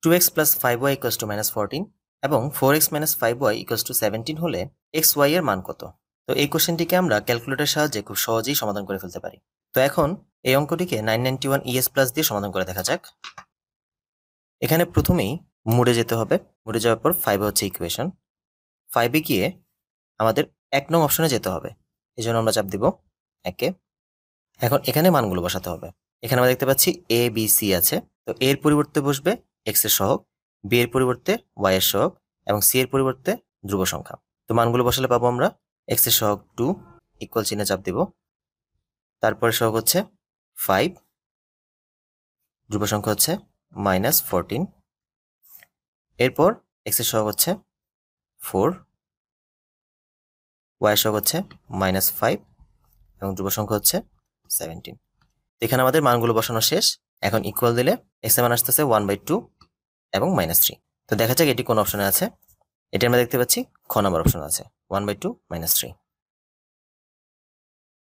2x plus 5y equals to -14 এবং 4x minus 5y equals to 17 হলে xy এর মান কত? তো এই কোশ্চেনটিকে আমরা ক্যালকুলেটরের সাহায্যে খুব সহজেই সমাধান করে ফেলতে পারি। তো এখন এই অঙ্কটিকে 991 ES প্লাস দিয়ে সমাধান করে দেখা যাক। এখানে প্রথমেই মোডে যেতে হবে। মোডে যাওয়ার পর 5 হচ্ছে ইকুয়েশন। 5 এ গিয়ে আমাদের 1 নং অপশনে যেতে হবে। এজন্য আমরা চাপ দিব 1 এ। এখন এখানে মানগুলো বসাতে হবে। এখানে আমরা দেখতে পাচ্ছি a b c আছে। তো a এর পরিবর্তে বসবে x এর সহগ, b এর পরিবর্তে y এর সহগ এবং c এর পরিবর্তে ধ্রুব সংখ্যা। তো মানগুলো বসালে পাবো আমরা x এর সহগ 2 ইকুয়াল চিহ্নে চাপ দিব। তারপরে সহগ হচ্ছে 5, ধ্রুব সংখ্যা হচ্ছে -14। এরপর x এর সহগ হচ্ছে 4, y এর সহগ হচ্ছে -5 এবং ধ্রুব সংখ্যা হচ্ছে 17। এখানে আমাদের মানগুলো বসানো শেষ। এখন ইকুয়াল দিলে x এর মান আসতেছে 1/2 এবং -3। তো দেখা যাক এটি কোন অপশনে আছে। এটি আমরা দেখতে পাচ্ছি খ নাম্বার অপশন আছে 1/2 -3।